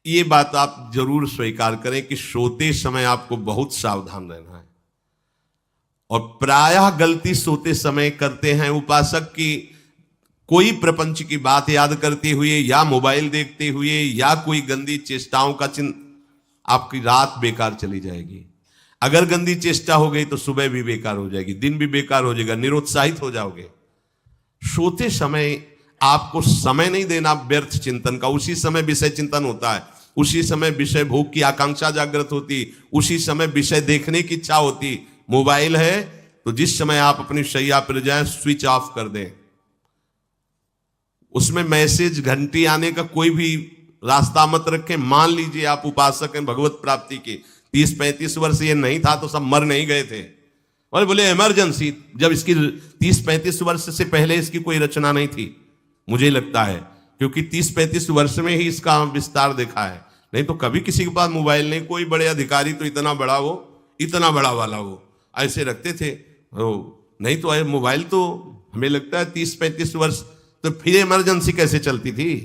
ये बात आप जरूर स्वीकार करें कि सोते समय आपको बहुत सावधान रहना है। और प्रायः गलती सोते समय करते हैं उपासक की, कोई प्रपंच की बात याद करते हुए या मोबाइल देखते हुए या कोई गंदी चेष्टाओं का आपकी रात बेकार चली जाएगी। अगर गंदी चेष्टा हो गई तो सुबह भी बेकार हो जाएगी, दिन भी बेकार हो जाएगा, निरुत्साहित हो जाओगे। सोते समय आपको समय नहीं देना व्यर्थ चिंतन का। उसी समय विषय चिंतन होता है, उसी समय विषय भोग की आकांक्षा जागृत होती, उसी समय विषय देखने की इच्छा होती। मोबाइल है तो जिस समय आप अपनी शैया पर जाएं स्विच ऑफ कर दें। उसमें मैसेज घंटी आने का कोई भी रास्ता मत रखें। मान लीजिए आप उपासक हैं भगवत प्राप्ति के, 30-35 वर्ष ये नहीं था तो सब मर नहीं गए थे। और बोले इमरजेंसी, जब इसकी 30-35 वर्ष से पहले इसकी कोई रचना नहीं थी, मुझे लगता है, क्योंकि 30-35 वर्ष में ही इसका विस्तार देखा है। नहीं तो कभी किसी के पास मोबाइल नहीं। कोई बड़े अधिकारी तो इतना बड़ा वो, इतना बड़ा वाला वो ऐसे रखते थे। नहीं तो मोबाइल तो हमें लगता है 30-35 वर्ष। तो फिर इमरजेंसी कैसे चलती थी?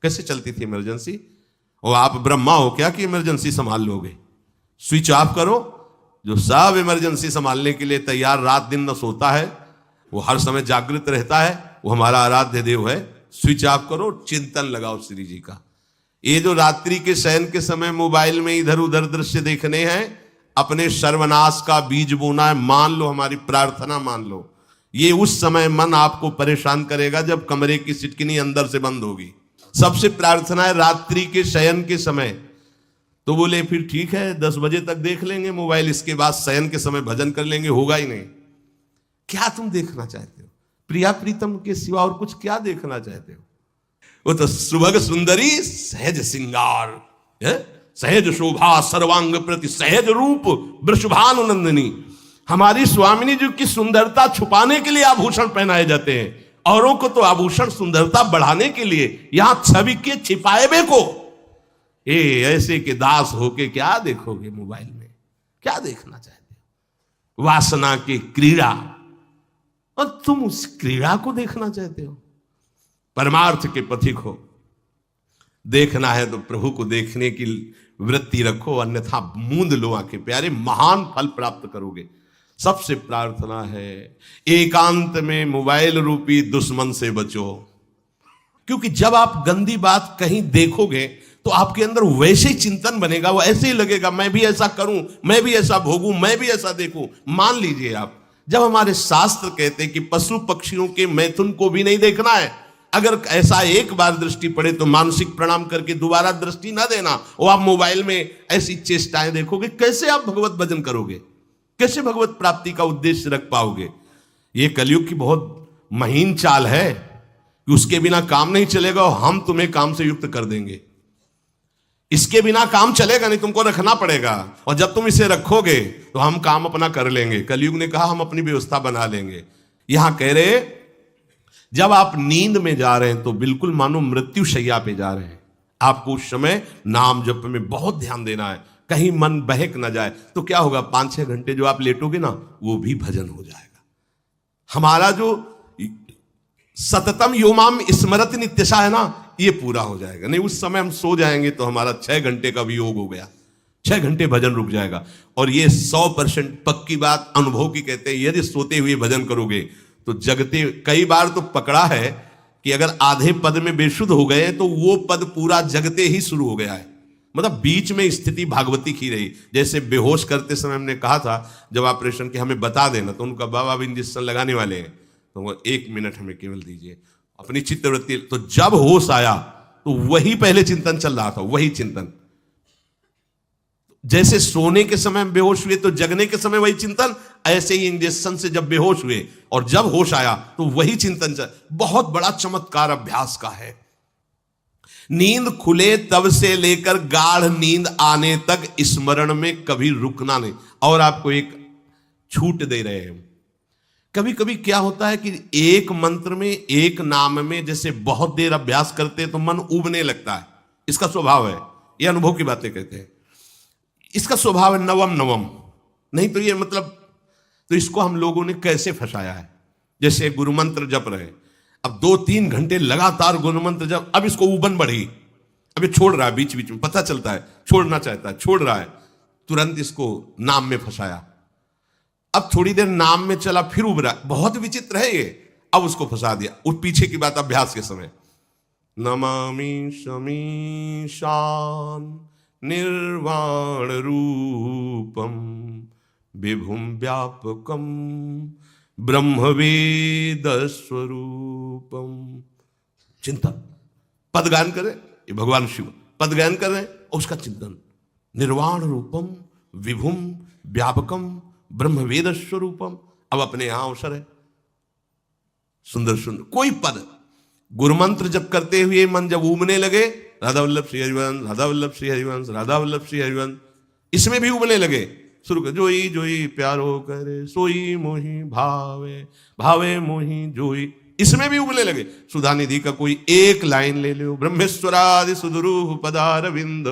कैसे चलती थी इमरजेंसी? और आप ब्रह्मा हो क्या कि इमरजेंसी संभाल लोगे? स्विच ऑफ करो। जो सब इमरजेंसी संभालने के लिए तैयार, रात दिन न सोता है, वो हर समय जागृत रहता है, वो हमारा आराध्य देव है। स्विच ऑफ करो, चिंतन लगाओ श्री जी का। ये जो रात्रि के शयन के समय मोबाइल में इधर उधर दृश्य देखने हैं, अपने सर्वनाश का बीज बोना है। मान लो, हमारी प्रार्थना मान लो, ये उस समय मन आपको परेशान करेगा जब कमरे की सिटकिनी अंदर से बंद होगी। सबसे प्रार्थना है रात्रि के शयन के समय। तो बोले फिर ठीक है 10 बजे तक देख लेंगे मोबाइल, इसके बाद शयन के समय भजन कर लेंगे। होगा ही नहीं। क्या तुम देखना चाहते हो? प्रिया प्रीतम के सिवा और कुछ क्या देखना चाहते हो? वो तो सुभग सुंदरी सहज सिंगार, सहज शोभा सर्वांग प्रति सहज रूप वृषभानुनंदिनी। हमारी स्वामिनी जी की सुंदरता छुपाने के लिए आभूषण पहनाए जाते हैं, औरों को तो आभूषण सुंदरता बढ़ाने के लिए। यहां छवि के छिपाए बे को ऐसे के दास होके क्या देखोगे मोबाइल में? क्या देखना चाहते हो? वासना की क्रीड़ा, और तुम उस क्रीड़ा को देखना चाहते हो? परमार्थ के पथिक हो। देखना है तो प्रभु को देखने की वृत्ति रखो, अन्यथा मूंद लो आंखें प्यारे, महान फल प्राप्त करोगे। सबसे प्रार्थना है एकांत में मोबाइल रूपी दुश्मन से बचो। क्योंकि जब आप गंदी बात कहीं देखोगे तो आपके अंदर वैसे ही चिंतन बनेगा, वो ऐसे ही लगेगा मैं भी ऐसा करूं, मैं भी ऐसा भोगूं, मैं भी ऐसा देखूं। मान लीजिए आप, जब हमारे शास्त्र कहते हैं कि पशु पक्षियों के मैथुन को भी नहीं देखना है, अगर ऐसा एक बार दृष्टि पड़े तो मानसिक प्रणाम करके दोबारा दृष्टि ना देना। और आप मोबाइल में ऐसी चेष्टाएं देखोगे, कैसे आप भगवत भजन करोगे? कैसे भगवत प्राप्ति का उद्देश्य रख पाओगे? ये कलयुग की बहुत महीन चाल है कि उसके बिना काम नहीं चलेगा और हम तुम्हें काम से युक्त कर देंगे। इसके बिना काम चलेगा नहीं, तुमको रखना पड़ेगा। और जब तुम इसे रखोगे तो हम काम अपना कर लेंगे। कलयुग ने कहा हम अपनी व्यवस्था बना लेंगे। यहां कह रहे जब आप नींद में जा रहे हैं तो बिल्कुल मानो मृत्यु शैया पे जा रहे हैं, आपको उस समय नाम जप में बहुत ध्यान देना है, कहीं मन बहक ना जाए। तो क्या होगा, 5-6 घंटे जो आप लेटोगे ना, वो भी भजन हो जाएगा। हमारा जो सततम योमाम स्मरत नित्यशा है ना, ये पूरा हो जाएगा। नहीं उस समय हम सो जाएंगे तो हमारा 6 घंटे का भी योग हो गया, 6 घंटे भजन रुक जाएगा। और ये 100% पक्की बात अनुभव की कहते हैं, यदि सोते हुए भजन करोगे तो जगते, कई बार तो पकड़ा है कि अगर आधे पद में बेशुद्ध हो गए तो वो पद पूरा जगते ही शुरू हो गया है। मतलब बीच में स्थिति भागवती की रही। जैसे बेहोश करते समय हमने कहा था जब ऑपरेशन के हमें बता देना, तो उनका बाबा अब इंजेक्शन लगाने वाले हैं तो वो 1 मिनट हमें केवल दीजिए, अपनी चित्तवृत्ति। तो जब होश आया तो वही पहले चिंतन चल रहा था, वही चिंतन। जैसे सोने के समय बेहोश हुए तो जगने के समय वही चिंतन, ऐसे ही इंजेक्शन से जब बेहोश हुए और जब होश आया तो वही चिंतन चल। बहुत बड़ा चमत्कार अभ्यास का है। नींद खुले तब से लेकर गाढ़ नींद आने तक स्मरण में कभी रुकना नहीं। और आपको एक छूट दे रहे हैं। कभी कभी क्या होता है कि एक मंत्र में, एक नाम में जैसे बहुत देर अभ्यास करते हैं तो मन उबने लगता है। इसका स्वभाव है, ये अनुभव की बातें कहते हैं। इसका स्वभाव है नवम नवम। नहीं तो ये मतलब, तो इसको हम लोगों ने कैसे फंसाया है। जैसे गुरु मंत्र जप रहे, अब 2-3 घंटे लगातार गुरु मंत्र जप, अब इसको उबन बढ़ी, अब ये छोड़ रहा है, बीच बीच में पता चलता है छोड़ना चाहता है, छोड़ रहा है, तुरंत इसको नाम में फंसाया। अब थोड़ी देर नाम में चला, फिर उभरा, बहुत विचित्र है ये, अब उसको फंसा दिया। उस पीछे की बात अभ्यास के समय, नमामि शमीशान निर्वाण रूपम विभुम व्यापकम ब्रह्मवेद स्वरूपम। चिंतन, पदगान करें, ये भगवान शिव पदगान कर रहे हैं, और उसका चिंतन, निर्वाण रूपम विभुम व्यापकम ब्रह्मवेद स्वरूपम। अब अपने यहां अवसर है, सुंदर सुंदर कोई पद, गुरुमंत्र जब करते हुए मन जब उबने लगे, राधा वल्लभ श्री हरिवंश, राधा वल्लभ श्री हरिवंश, राधा वल्लभ श्री हरिवंश, इसमें भी उबने लगे, शुरू कर, जोई जोई प्यारो करे सोई मोही भावे, भावे मोही जोई, इसमें भी उबने लगे। सुधा निधि का कोई एक लाइन ले लो, ब्रह्मेश्वरादि सुदुरूह पदारविंद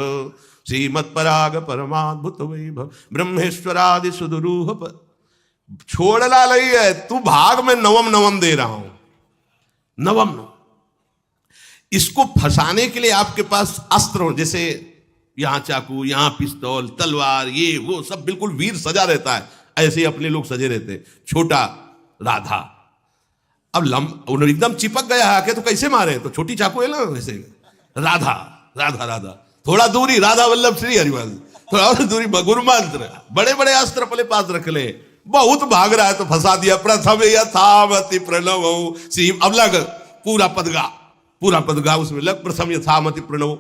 श्रीमत् पराग परमाद्भुत वैभव, ब्रह्मेश्वरादि सुदुरूह छोड़ना नहीं है, तू भाग में नवम नवम दे रहा हूं, नवम नवम। इसको फंसाने के लिए आपके पास अस्त्र हो, जैसे यहां चाकू, यहां पिस्तौल, तलवार, ये वो सब बिल्कुल वीर सजा रहता है, ऐसे ही अपने लोग सजे रहते हैं। छोटा राधा, अब उन्होंने एकदम चिपक गया आके, तो कैसे मारे, तो छोटी चाकू है ना वैसे, राधा राधा राधा, थोड़ा दूरी राधा वल्लभ श्री हरिवंश, थोड़ा और दूरी गुरु मंत्र, बड़े बड़े अस्त्र अपने पास रख ले, बहुत भाग रहा है तो फंसा दिया। प्रथम यथामति प्रणव शिव, अब लग पूरा पदगा उसमें लग, प्रथम यथामति प्रणव।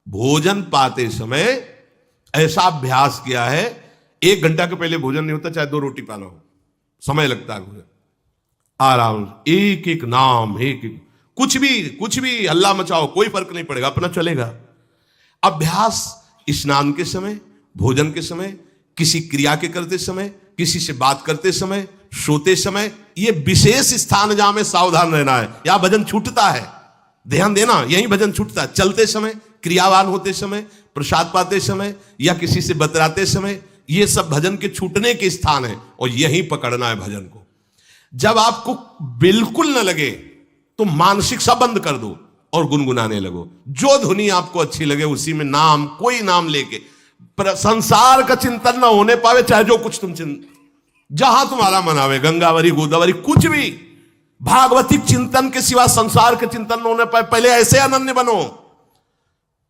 भोजन पाते समय ऐसा अभ्यास किया है, 1 घंटा के पहले भोजन नहीं होता, चाहे 2 रोटी पाना हो, समय लगता है भोजन, आराम एक एक नाम, एक एक, कुछ भी हल्ला मचाओ, कोई फर्क नहीं पड़ेगा, अपना चलेगा। अभ्यास स्नान के समय, भोजन के समय, किसी क्रिया के करते समय, किसी से बात करते समय, सोते समय, ये विशेष स्थान जहां में सावधान रहना है। यहां भजन छूटता है, ध्यान देना, यही भजन छूटता है। चलते समय, क्रियावान होते समय, प्रसाद पाते समय, या किसी से बतराते समय, ये सब भजन के छूटने के स्थान है, और यही पकड़ना है भजन को। जब आपको बिल्कुल न लगे तो मानसिक सा बंद कर दो और गुनगुनाने लगो, जो धुनी आपको अच्छी लगे उसी में नाम, कोई नाम लेके, संसार का चिंतन ना होने पावे, चाहे जो कुछ तुम जहां तुम्हारा मन आवे, गंगावरी गोदावरी, कुछ भी भागवतिक चिंतन के सिवा संसार के चिंतन न होने पाए। पहले ऐसे अनन्य बनो,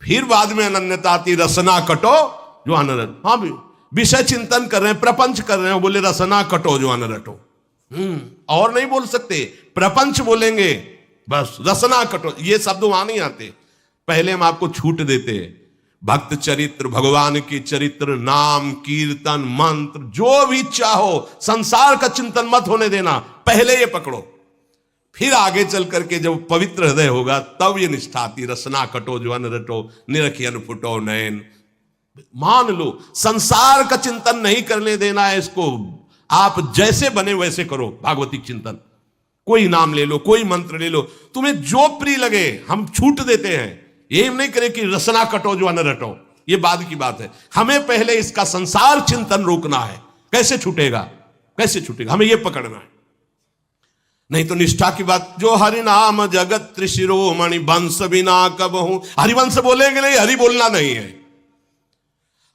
फिर बाद में अनन्यता आती, रसना कटो जो अन, हाँ भी विषय चिंतन कर रहे हैं, प्रपंच कर रहे हैं, बोले रसना कटो जो अन रटो, और नहीं बोल सकते, प्रपंच बोलेंगे बस, रसना कटो, ये शब्द वहां नहीं आते। पहले हम आपको छूट देते, भक्त चरित्र, भगवान की चरित्र, नाम कीर्तन मंत्र, जो भी चाहो, संसार का चिंतन मत होने देना, पहले ये पकड़ो, फिर आगे चल करके जब पवित्र हृदय होगा तब ये निष्ठा आती, रसना कटो जो अन रटो, निरखियन फुटो नयन। मान लो संसार का चिंतन नहीं करने देना है इसको, आप जैसे बने वैसे करो भागवतिक चिंतन, कोई नाम ले लो, कोई मंत्र ले लो, तुम्हें जो प्रिय लगे, हम छूट देते हैं। ये नहीं करे कि रसना कटो जो अन रटो, ये बाद की बात है, हमें पहले इसका संसार चिंतन रोकना है। कैसे छूटेगा, कैसे छूटेगा, हमें ये पकड़ना है, नहीं तो निष्ठा की बात। जो हरि नाम जगत त्रिशिरोमणि वंश बिना कबहू, हरिवंश बोलेंगे नहीं, हरि बोलना नहीं है,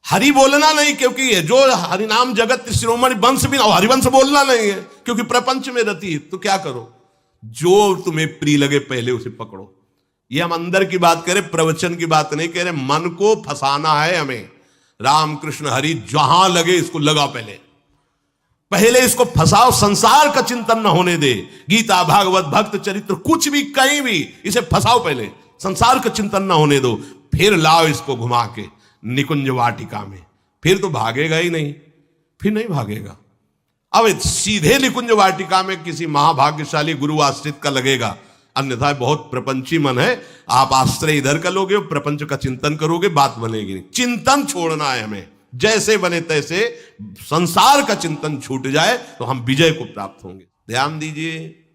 हरि बोलना नहीं, क्योंकि ये जो हरिनाम जगत त्रिशिरोमणि वंश बिना, हरिवंश बोलना नहीं है, क्योंकि प्रपंच में रति। तो क्या करो, जो तुम्हें प्रिय लगे पहले उसे पकड़ो। ये हम अंदर की बात करें, प्रवचन की बात नहीं कह रहे, मन को फंसाना है हमें। राम कृष्ण हरि जहां लगे इसको लगा, पहले इसको फंसाओ, संसार का चिंतन न होने दे। गीता भागवत भक्त चरित्र कुछ भी कहीं भी इसे फंसाओ, पहले संसार का चिंतन न होने दो, फिर लाओ इसको घुमा के निकुंज वाटिका में, फिर तो भागेगा ही नहीं, फिर नहीं भागेगा। अब सीधे निकुंज वाटिका में किसी महाभाग्यशाली गुरु आश्रित का लगेगा, अन्यथा बहुत प्रपंची मन है, आप आश्रय इधर का लोगे, प्रपंच का चिंतन करोगे, बात बनेगी नहीं। चिंतन छोड़ना है हमें, जैसे बने तैसे संसार का चिंतन छूट जाए तो हम विजय को प्राप्त होंगे। ध्यान दीजिए,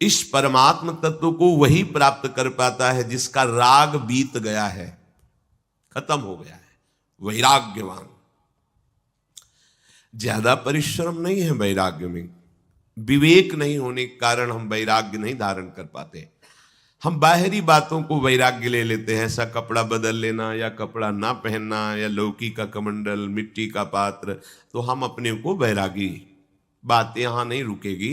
इस परमात्म तत्व को वही प्राप्त कर पाता है जिसका राग बीत गया है, खत्म हो गया है, वैराग्यवान। ज्यादा परिश्रम नहीं है वैराग्य में, विवेक नहीं होने के कारण हम वैराग्य नहीं धारण कर पाते। हम बाहरी बातों को वैराग्य ले लेते हैं, ऐसा कपड़ा बदल लेना या कपड़ा ना पहनना या लौकी का कमंडल, मिट्टी का पात्र, तो हम अपने को वैरागी। बात यहां नहीं रुकेगी।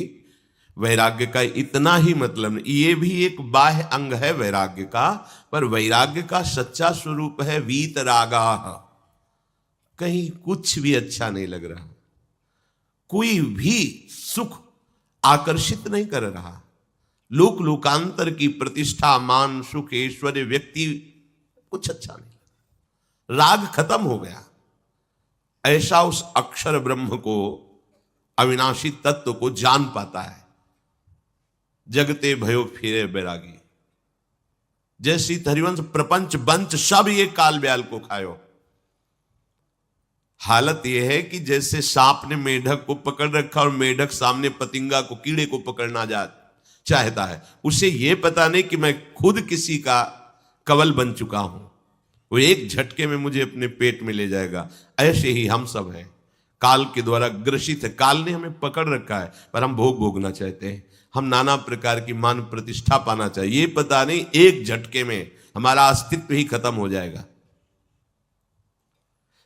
वैराग्य का इतना ही मतलब नहीं, ये भी एक बाह्य अंग है वैराग्य का, पर वैराग्य का सच्चा स्वरूप है वीतरागा। कहीं कुछ भी अच्छा नहीं लग रहा, कोई भी सुख आकर्षित नहीं कर रहा, लोक लोकांतर की प्रतिष्ठा, मान, सुख, ऐश्वर्य, व्यक्ति, कुछ अच्छा नहीं, राग खत्म हो गया। ऐसा उस अक्षर ब्रह्म को, अविनाशी तत्व को जान पाता है। जगते भयो फिरे बैरागी, जैसी हरिवंश प्रपंच बंच सब ये काल ब्याल को खायो। हालत यह है कि जैसे सांप ने मेढक को पकड़ रखा और मेढक सामने पतिंगा को, कीड़े को पकड़ना चाहता है, उसे यह पता नहीं कि मैं खुद किसी का कवल बन चुका हूं, वो एक झटके में मुझे अपने पेट में ले जाएगा। ऐसे ही हम सब हैं, काल के द्वारा ग्रसित है। काल ने हमें पकड़ रखा है, पर हम भोग भोगना चाहते हैं, हम नाना प्रकार की मान प्रतिष्ठा पाना चाहिए। ये पता नहीं एक झटके में हमारा अस्तित्व ही खत्म हो जाएगा।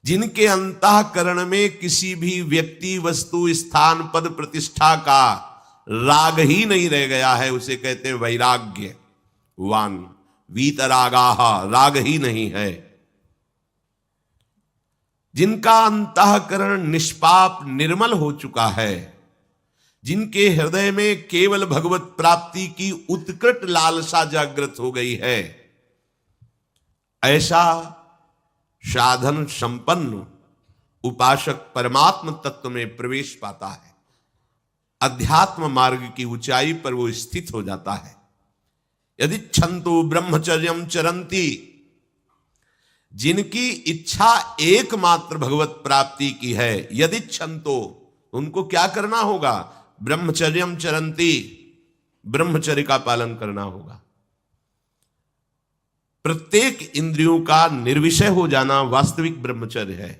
जिनके अंतःकरण में किसी भी व्यक्ति, वस्तु, स्थान, पद, प्रतिष्ठा का राग ही नहीं रह गया है, उसे कहते हैं वैराग्यवान। वीतरागाः, राग ही नहीं है। जिनका अंतःकरण निष्पाप निर्मल हो चुका है, जिनके हृदय में केवल भगवत प्राप्ति की उत्कट लालसा जागृत हो गई है, ऐसा साधन संपन्न उपासक परमात्म तत्व में प्रवेश पाता है। अध्यात्म मार्ग की ऊंचाई पर वो स्थित हो जाता है। यदि छंतु ब्रह्मचर्यम चरंती, जिनकी इच्छा एकमात्र भगवत प्राप्ति की है, यदि छंतो, उनको क्या करना होगा? ब्रह्मचर्यम चरंती, ब्रह्मचर्य का पालन करना होगा। प्रत्येक इंद्रियों का निर्विषय हो जाना वास्तविक ब्रह्मचर्य है।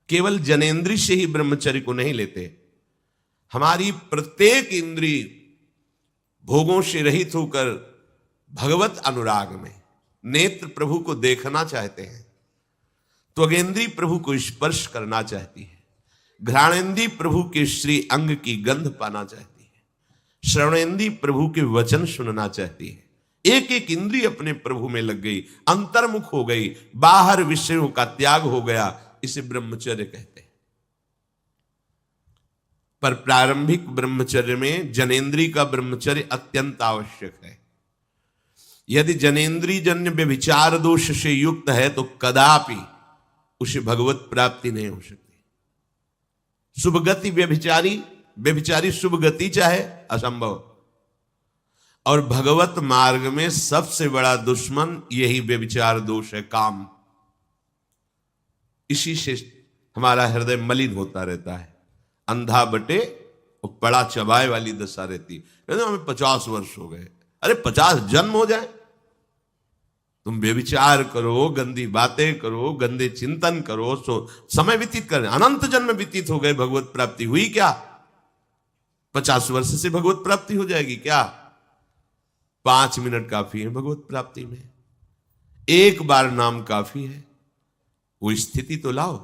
केवल जनेंद्रिय से ही ब्रह्मचर्य को नहीं लेते। हमारी प्रत्येक इंद्रिय भोगों से रहित होकर भगवत अनुराग में, नेत्र प्रभु को देखना चाहते हैं, त्वगेंद्रिय प्रभु को स्पर्श करना चाहती है, घ्राणेंद्रिय प्रभु के श्री अंग की गंध पाना चाहती है, श्रवणेंद्रिय प्रभु के वचन सुनना चाहती है। एक एक इंद्रिय अपने प्रभु में लग गई, अंतर्मुख हो गई, बाहर विषयों का त्याग हो गया। इसे ब्रह्मचर्य कहते हैं। पर प्रारंभिक ब्रह्मचर्य में जनेंद्रिय का ब्रह्मचर्य अत्यंत आवश्यक है। यदि जनेंद्रिय जन्य व्यभिचार दोष से युक्त है तो कदापि उसे भगवत प्राप्ति नहीं हो सकती। शुभ गति व्यभिचारी शुभ गति चाहे, असंभव। और भगवत मार्ग में सबसे बड़ा दुश्मन यही व्यभिचार दोष है, काम। इसी से हमारा हृदय मलिन होता रहता है। अंधा बटे और पड़ा चबाए वाली दशा रहती है। हमें 50 वर्ष हो गए, अरे 50 जन्म हो जाए, तुम व्यभिचार करो, गंदी बातें करो, गंदे चिंतन करो, सो समय व्यतीत करें। अनंत जन्म व्यतीत हो गए, भगवत प्राप्ति हुई क्या? 50 वर्ष से भगवत प्राप्ति हो जाएगी क्या? 5 मिनट काफी है भगवत प्राप्ति में। एक बार नाम काफी है। वो स्थिति तो लाओ।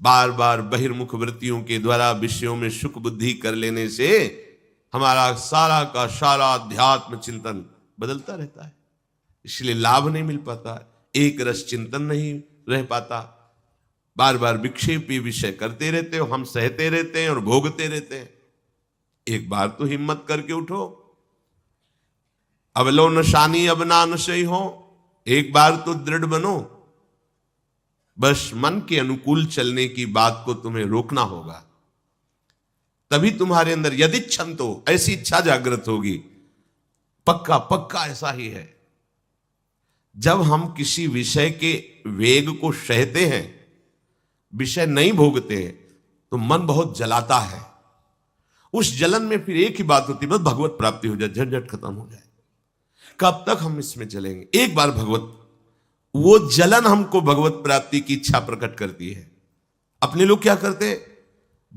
बार बार बहिर्मुख वृत्तियों के द्वारा विषयों में सुख बुद्धि कर लेने से हमारा सारा का सारा अध्यात्म चिंतन बदलता रहता है, इसलिए लाभ नहीं मिल पाता, एक रस चिंतन नहीं रह पाता। बार बार विक्षेपी विषय करते रहते हो, हम सहते रहते हैं और भोगते रहते हैं। एक बार तो हिम्मत करके उठो। अवलो नशानी अब ना नशई हो, एक बार तो दृढ़ बनो। बस मन के अनुकूल चलने की बात को तुम्हें रोकना होगा, तभी तुम्हारे अंदर यदि छंतो, ऐसी इच्छा जागृत होगी। पक्का पक्का ऐसा ही है। जब हम किसी विषय के वेग को सहते हैं, विषय नहीं भोगते हैं, तो मन बहुत जलाता है। उस जलन में फिर एक ही बात होती है, बस भगवत प्राप्ति हो जाए, झंझट खत्म हो जाए। कब तक हम इसमें चलेंगे? एक बार भगवत, वो जलन हमको भगवत प्राप्ति की इच्छा प्रकट करती है। अपने लोग क्या करते हैं?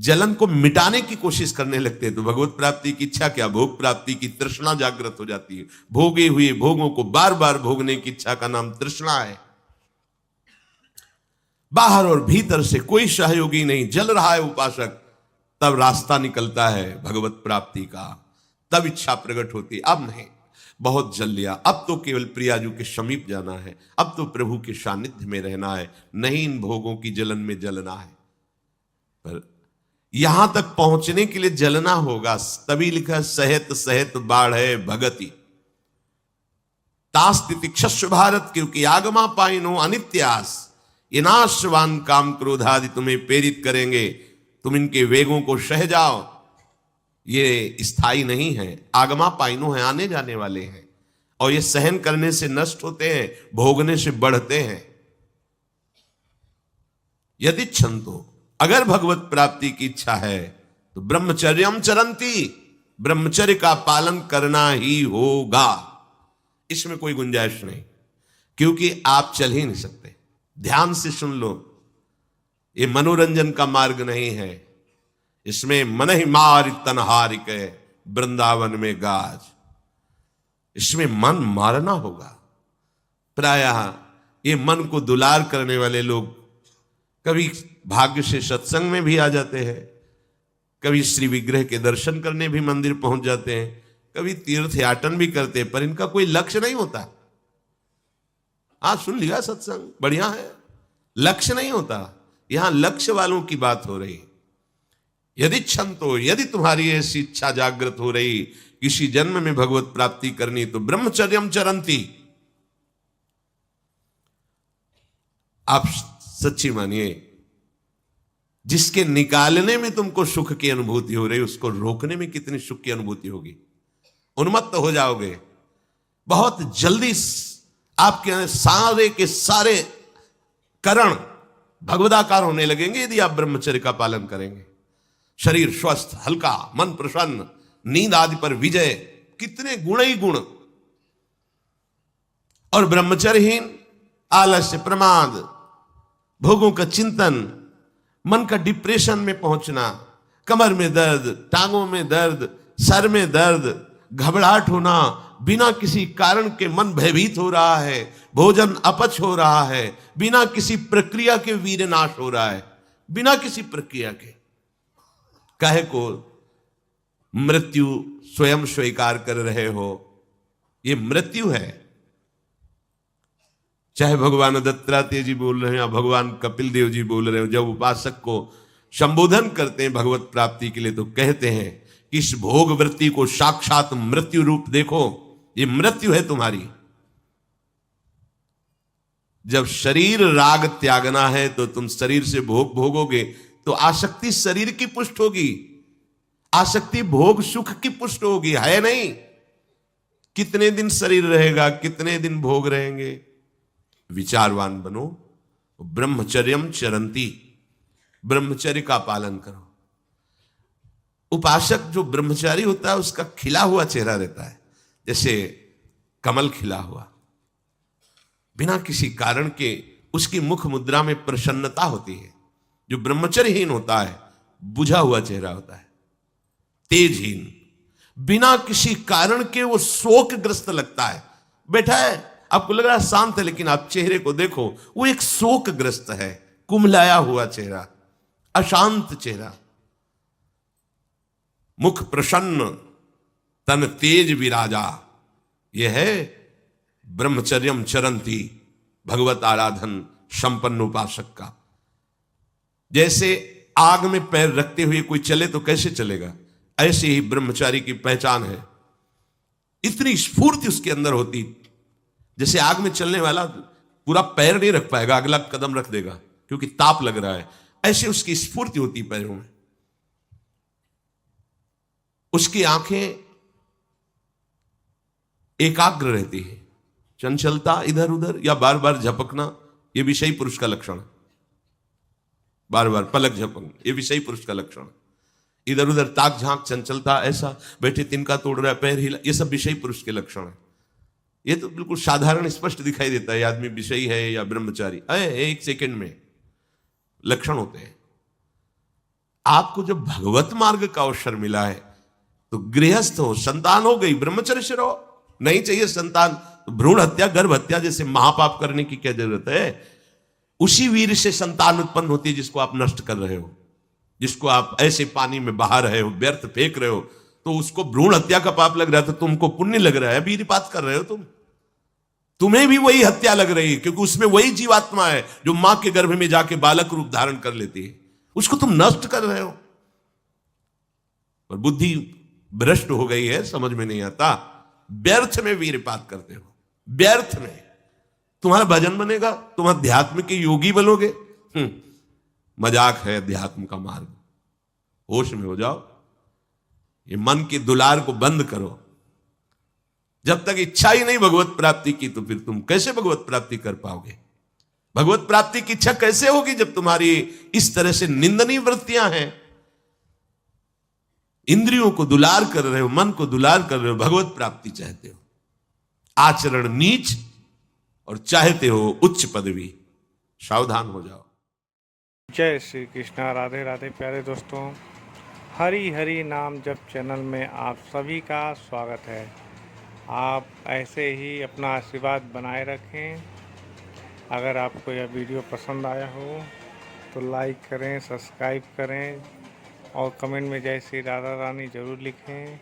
जलन को मिटाने की कोशिश करने लगते हैं तो भगवत प्राप्ति की इच्छा क्या, भोग प्राप्ति की तृष्णा जागृत हो जाती है। भोगे हुए भोगों को बार बार भोगने की इच्छा का नाम तृष्णा है। बाहर और भीतर से कोई सहयोगी नहीं, जल रहा है उपासक, तब रास्ता निकलता है भगवत प्राप्ति का, तब इच्छा प्रकट होती है। अब नहीं, बहुत जल लिया, अब तो केवल प्रियाजू के समीप जाना है, अब तो प्रभु के सानिध्य में रहना है, नहीं इन भोगों की जलन में जलना है। पर यहां तक पहुंचने के लिए जलना होगा, तभी लिखा सहित सहित बाढ़ भगति तास्तितिक्षस्व भारत, क्योंकि आगमा पाइनो अनित्यास, ये नाशवान काम क्रोधादि तुम्हें प्रेरित करेंगे, तुम इनके वेगों को सह जाओ, ये स्थायी नहीं है। आगमा पाइनो है, आने जाने वाले हैं, और ये सहन करने से नष्ट होते हैं, भोगने से बढ़ते हैं। यदि छंतो, अगर भगवत प्राप्ति की इच्छा है तो ब्रह्मचर्यम चरंती, ब्रह्मचर्य का पालन करना ही होगा, इसमें कोई गुंजाइश नहीं, क्योंकि आप चल ही नहीं सकते। ध्यान से सुन लो, ये मनोरंजन का मार्ग नहीं है, इसमें मन ही मार तनहारिक वृंदावन में गाज, इसमें मन मारना होगा। प्रायः ये मन को दुलार करने वाले लोग कभी भाग्य से सत्संग में भी आ जाते हैं, कभी श्री विग्रह के दर्शन करने भी मंदिर पहुंच जाते हैं, कभी तीर्थ याटन भी करते हैं, पर इनका कोई लक्ष्य नहीं होता। आज सुन लिया सत्संग, बढ़िया है, लक्ष्य नहीं होता। यहां लक्ष्य वालों की बात हो रही। यदि छंतो, यदि तुम्हारी ऐसी इच्छा जागृत हो रही किसी जन्म में भगवत प्राप्ति करनी, तो ब्रह्मचर्यम चरंती, आप सच्ची मानिए, जिसके निकालने में तुमको सुख की अनुभूति हो रही, उसको रोकने में कितनी सुख की अनुभूति होगी। उन्मत्त हो जाओगे, बहुत जल्दी आपके सारे के सारे करण भगवदाकार होने लगेंगे यदि आप ब्रह्मचर्य का पालन करेंगे। शरीर स्वस्थ, हल्का, मन प्रसन्न, नींद आदि पर विजय, कितने गुण ही गुण। और ब्रह्मचर्यहीन आलस्य, प्रमाद, भोगों का चिंतन, मन का डिप्रेशन में पहुंचना, कमर में दर्द, टांगों में दर्द, सर में दर्द, घबराहट होना, बिना किसी कारण के मन भयभीत हो रहा है, भोजन अपच हो रहा है, बिना किसी प्रक्रिया के वीरनाश हो रहा है, बिना किसी प्रक्रिया के। काहे को मृत्यु स्वयं स्वीकार कर रहे हो, ये मृत्यु है। चाहे भगवान दत्तात्रेय जी बोल रहे हैं या भगवान कपिल देव जी बोल रहे हो, जब उपासक को संबोधन करते हैं भगवत प्राप्ति के लिए, तो कहते हैं कि इस भोग वृत्ति को साक्षात मृत्यु रूप देखो, ये मृत्यु है तुम्हारी। जब शरीर राग त्यागना है तो तुम शरीर से भोग भोगोगे, तो आसक्ति शरीर की पुष्ट होगी, आसक्ति भोग सुख की पुष्ट होगी, है नहीं। कितने दिन शरीर रहेगा, कितने दिन भोग रहेंगे। विचारवान बनो, ब्रह्मचर्यम चरंती, ब्रह्मचर्य का पालन करो। उपासक जो ब्रह्मचारी होता है उसका खिला हुआ चेहरा रहता है, जैसे कमल खिला हुआ, बिना किसी कारण के उसकी मुख मुद्रा में प्रसन्नता होती है। जो ब्रह्मचर्यहीन होता है बुझा हुआ चेहरा होता है, तेजहीन, बिना किसी कारण के वो शोकग्रस्त लगता है। बैठा है, आपको लग रहा है शांत है, लेकिन आप चेहरे को देखो, वो एक शोकग्रस्त है, कुम्हलाया हुआ चेहरा, अशांत चेहरा, मुख प्रसन्न, तन तेज विराजा। यह है ब्रह्मचर्यम चरंती, भगवत आराधन संपन्न उपासक का। जैसे आग में पैर रखते हुए कोई चले तो कैसे चलेगा, ऐसे ही ब्रह्मचारी की पहचान है। इतनी स्फूर्ति उसके अंदर होती, जैसे आग में चलने वाला पूरा पैर नहीं रख पाएगा, अगला कदम रख देगा क्योंकि ताप लग रहा है, ऐसे उसकी स्फूर्ति होती पैरों में। उसकी आंखें एकाग्र रहती है, चंचलता इधर उधर या बार बार झपकना यह विषयी पुरुष का लक्षण है। बार बार पलक झपकना यह विषयी पुरुष का लक्षण है। इधर उधर ताक झांक, चंचलता, ऐसा बैठे तिनका तोड़ रहा है, पैर हिला, ये सब विषयी पुरुष के लक्षण है। ये तो बिल्कुल साधारण स्पष्ट दिखाई देता है आदमी विषयी है या ब्रह्मचारी, एक सेकंड में लक्षण होते हैं। आपको जब भगवत मार्ग का अवसर मिला है तो गृहस्थ हो, संतान हो गई, ब्रह्मचर्य रहो। नहीं चाहिए संतान तो भ्रूण हत्या, गर्भ हत्या जैसे महापाप करने की क्या जरूरत है? उसी वीर से संतान उत्पन्न होती है जिसको आप नष्ट कर रहे हो, जिसको आप ऐसे पानी में बहा रहे हो, व्यर्थ फेंक रहे हो, तो उसको भ्रूण हत्या का पाप लग रहा है, तो तुमको पुण्य लग रहा है, वीरपात कर रहे हो तुम्हें भी वही हत्या लग रही है, क्योंकि उसमें वही जीवात्मा है जो मां के गर्भ में जाके बालक रूप धारण कर लेती है, उसको तुम नष्ट कर रहे हो। पर बुद्धि भ्रष्ट हो गई है, समझ में नहीं आता, व्यर्थ में वीरपात करते हो, व्यर्थ में। तुम्हारा भजन बनेगा, तुम अध्यात्म के योगी बनोगे? मजाक है अध्यात्म का मार्ग। होश में हो जाओ, ये मन की दुलार को बंद करो। जब तक इच्छा ही नहीं भगवत प्राप्ति की, तो फिर तुम कैसे भगवत प्राप्ति कर पाओगे? भगवत प्राप्ति की इच्छा कैसे होगी जब तुम्हारी इस तरह से निंदनीय वृत्तियां हैं? इंद्रियों को दुलार कर रहे हो, मन को दुलार कर रहे हो, भगवत प्राप्ति चाहते हो, आचरण नीच और चाहते हो उच्च पदवी। सावधान हो जाओ। जय श्री कृष्णा, राधे राधे। प्यारे दोस्तों, हरि हरि नाम जप चैनल में आप सभी का स्वागत है। आप ऐसे ही अपना आशीर्वाद बनाए रखें। अगर आपको यह वीडियो पसंद आया हो तो लाइक करें, सब्सक्राइब करें और कमेंट में जय श्री राधा रानी ज़रूर लिखें।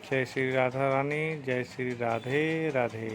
जय श्री राधा रानी, जय श्री राधे राधे।